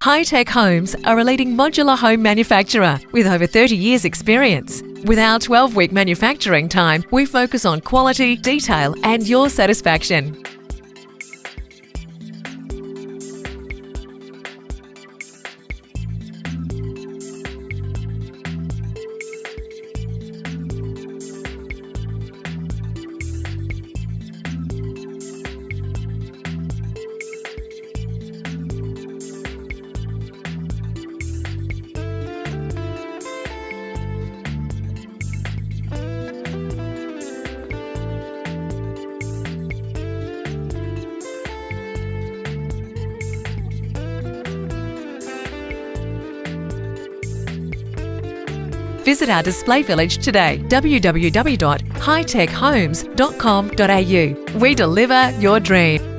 High-Tech Homes are a leading modular home manufacturer with over 30 years' experience. With our 12-week manufacturing time, we focus on quality, detail, and your satisfaction. Visit our display village today, www.hightechhomes.com.au. We deliver your dream.